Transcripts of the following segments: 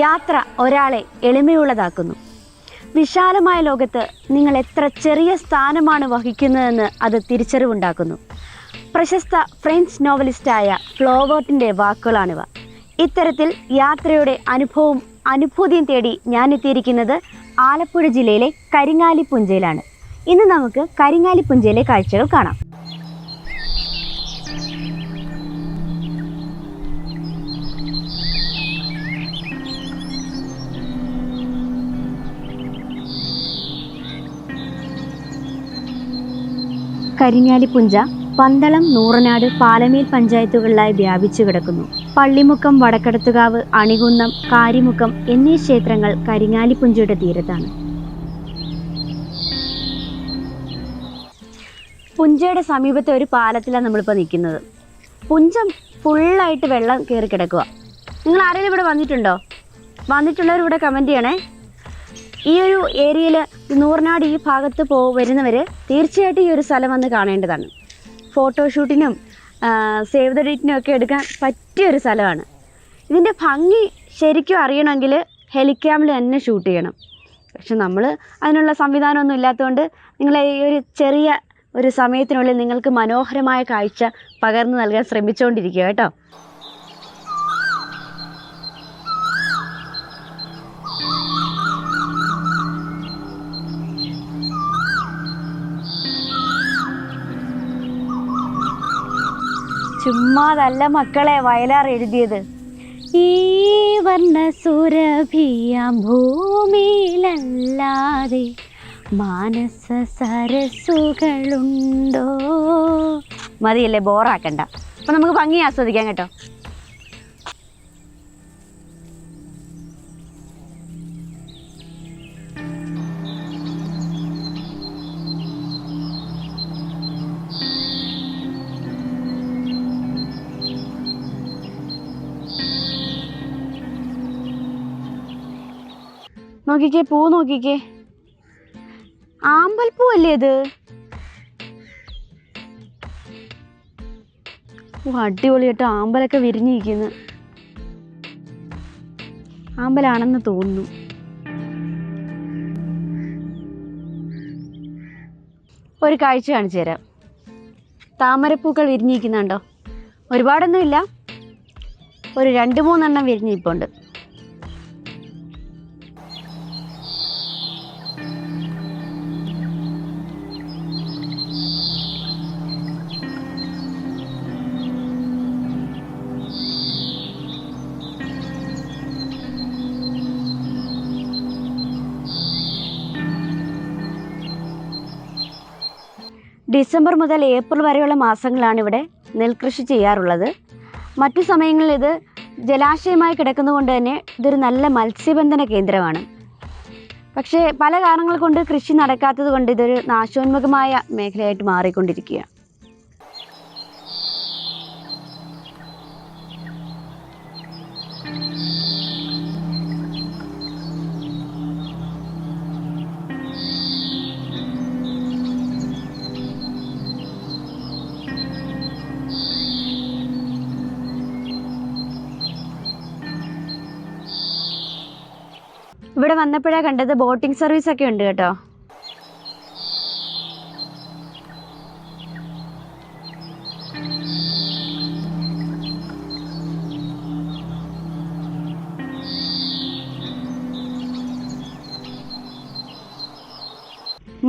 യാത്ര ഒരാളെ എളിമയുള്ളതാക്കുന്നു. വിശാലമായ ലോകത്ത് നിങ്ങൾ എത്ര ചെറിയ സ്ഥാനമാണ് വഹിക്കുന്നതെന്ന് അത് തിരിച്ചറിവുണ്ടാക്കുന്നു. പ്രശസ്ത ഫ്രഞ്ച് നോവലിസ്റ്റായ ഫ്ലോവേർട്ടിൻ്റെ വാക്കുകളാണിവ. ഇത്തരത്തിൽ യാത്രയുടെ അനുഭൂതിയും തേടി ഞാൻ എത്തിയിരിക്കുന്നത് ആലപ്പുഴ ജില്ലയിലെ കരിങ്ങാലിപ്പുഞ്ചയിലാണ്. ഇന്ന് നമുക്ക് കരിങ്ങാലിപ്പുഞ്ചയിലെ കാഴ്ചകൾ കാണാം. കരിങ്ങാലിപ്പുഞ്ച പന്തളം, നൂറനാട്, പാലമേൽ പഞ്ചായത്തുകളിലായി വ്യാപിച്ചു കിടക്കുന്നു. പള്ളിമുക്കം, വടക്കടത്തുകാവ്, അണികുന്നം, കാരിമുക്കം എന്നീ ക്ഷേത്രങ്ങൾ കരിങ്ങാലിപ്പുഞ്ചയുടെ തീരത്താണ്. പുഞ്ചയുടെ സമീപത്തെ ഒരു പാലത്തിലാണ് നമ്മളിപ്പോൾ നിൽക്കുന്നത്. പുഞ്ചം ഫുള്ളായിട്ട് വെള്ളം കയറി കിടക്കുക. നിങ്ങൾ ആരെങ്കിലും ഇവിടെ വന്നിട്ടുണ്ടോ? വന്നിട്ടുള്ളവർ ഇവിടെ കമൻറ്റ് ചെയ്യണേ. ഈ ഒരു ഏരിയയിൽ നൂറനാട് ഈ ഭാഗത്ത് വരുന്നവർ തീർച്ചയായിട്ടും ഈ ഒരു സ്ഥലം വന്ന് കാണേണ്ടതാണ്. ഫോട്ടോഷൂട്ടിനും സേവ് ദ ഡേറ്റിനും ഒക്കെ എടുക്കാൻ പറ്റിയൊരു സ്ഥലമാണ്. ഇതിൻ്റെ ഭംഗി ശരിക്കും അറിയണമെങ്കിൽ ഹെലിക്യാമിൽ തന്നെ ഷൂട്ട് ചെയ്യണം. പക്ഷെ നമ്മൾ അതിനുള്ള സംവിധാനമൊന്നും ഇല്ലാത്തതുകൊണ്ട് നിങ്ങളെ ഈ ഒരു ചെറിയ ഒരു സമയത്തിനുള്ളിൽ നിങ്ങൾക്ക് മനോഹരമായ കാഴ്ച പകർന്നു നൽകാൻ ശ്രമിച്ചുകൊണ്ടിരിക്കുക കേട്ടോ. ചുമ്മാതല്ല മക്കളെ വയലാർ എഴുതിയത്. ഈ വർണ്ണ സുരഭിയാം ഭൂമിയിലല്ലാതെ മാനസ സരസുകളുണ്ടോ. മതിയല്ലേ, ബോറാക്കണ്ട. അപ്പം നമുക്ക് ഭംഗി ആസ്വദിക്കാം കേട്ടോ. നോക്കിക്കേ, പൂ നോക്കിക്കേ, ആമ്പൽപ്പൂ അല്ലേ ഇത്? അടിപൊളിയായിട്ട് ആമ്പലൊക്കെ വിരിഞ്ഞിരിക്കുന്നു. ആമ്പലാണെന്ന് തോന്നുന്നു. ഒരു കാഴ്ച കാണിച്ചു തരാം. താമരപ്പൂക്കൾ വിരിഞ്ഞിരിക്കുന്നുണ്ടോ? ഒരുപാടൊന്നുമില്ല, ഒരു 2-3 വിരിഞ്ഞിരിപ്പുണ്ട്. ഡിസംബർ മുതൽ ഏപ്രിൽ വരെയുള്ള മാസങ്ങളാണ് ഇവിടെ നെൽകൃഷി ചെയ്യാറുള്ളത്. മറ്റു സമയങ്ങളിൽ ഇത് ജലാശയമായി കിടക്കുന്നതുകൊണ്ട് തന്നെ ഇതൊരു നല്ല മത്സ്യബന്ധന കേന്ദ്രമാണ്. പക്ഷേ പല കാരണങ്ങൾ കൊണ്ട് കൃഷി നടക്കാത്തത് കൊണ്ട് ഇതൊരു നാശോന്മുഖമായ മേഖലയായിട്ട് മാറിക്കൊണ്ടിരിക്കുക. ഇവിടെ വന്നപ്പോഴാണ് കണ്ടത് ബോട്ടിംഗ് സർവീസ് ഒക്കെ ഉണ്ട് കേട്ടോ.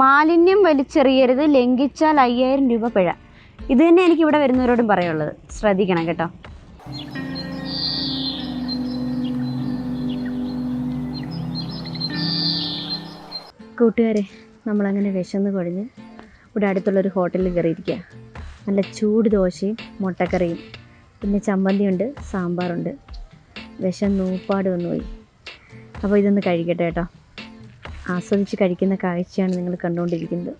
മാലിന്യം വലിച്ചെറിയരുത്, ലംഘിച്ചാൽ 5000 രൂപ പിഴ. ഇത് തന്നെ എനിക്ക് ഇവിടെ വരുന്നവരോടും പറയുള്ളത്. ശ്രദ്ധിക്കണം കേട്ടോ. കൂട്ടുകാരെ, നമ്മളങ്ങനെ വിശന്ന് കുഴഞ്ഞ് ഇവിടെ അടുത്തുള്ളൊരു ഹോട്ടലിൽ കയറിയിരിക്കുക. നല്ല ചൂട് ദോശയും മുട്ടക്കറിയും പിന്നെ ചമ്മന്തിയുണ്ട്, സാമ്പാറുണ്ട്. വിശന്നൂപ്പാട് വന്നുപോയി. അപ്പോൾ ഇതൊന്ന് കഴിക്കട്ടെ കേട്ടോ. ആസ്വദിച്ച് കഴിക്കുന്ന കാഴ്ചയാണ് നിങ്ങൾ കണ്ടുകൊണ്ടിരിക്കുന്നത്.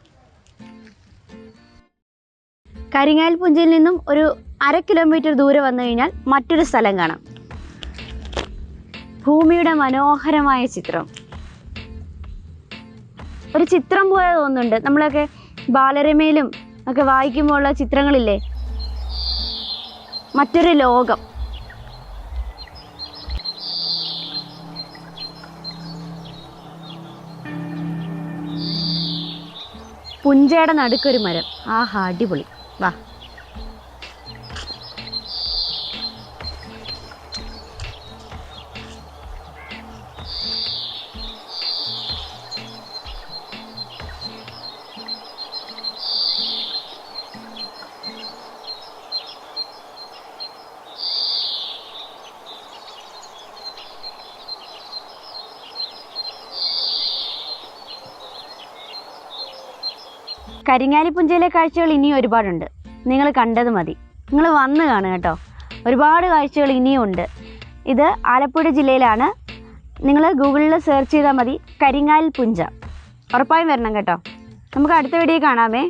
കരിങ്ങാൽ പുഞ്ചയിൽ നിന്നും ഒരു 1/2 കിലോമീറ്റർ ദൂരെ വന്നു കഴിഞ്ഞാൽ മറ്റൊരു സ്ഥലം കാണാം. ഭൂമിയുടെ മനോഹരമായ ചിത്രം. ഒരു ചിത്രം പോലെ തോന്നുന്നുണ്ട്. നമ്മളൊക്കെ ബാലരമയിലും ഒക്കെ വായിക്കുമ്പോൾ ഉള്ള ചിത്രങ്ങളില്ലേ, മറ്റൊരു ലോകം. പുഞ്ചയുടെ നടുക്കൊരു മരം. ആഹാ, അടിപൊളി. വാ. കരിങ്ങാലിപ്പുഞ്ചയിലെ കാഴ്ചകൾ ഇനിയും ഒരുപാടുണ്ട്. നിങ്ങൾ കണ്ടത് മതി. നിങ്ങൾ വന്ന് കാണുക കേട്ടോ. ഒരുപാട് കാഴ്ചകൾ ഇനിയും ഉണ്ട്. ഇത് ആലപ്പുഴ ജില്ലയിലാണ്. നിങ്ങൾ ഗൂഗിളിൽ സെർച്ച് ചെയ്താൽ മതി കരിങ്ങാൽ പുഞ്ച. ഉറപ്പായും വരണം കേട്ടോ. നമുക്ക് അടുത്ത വീഡിയോ കാണാമേ.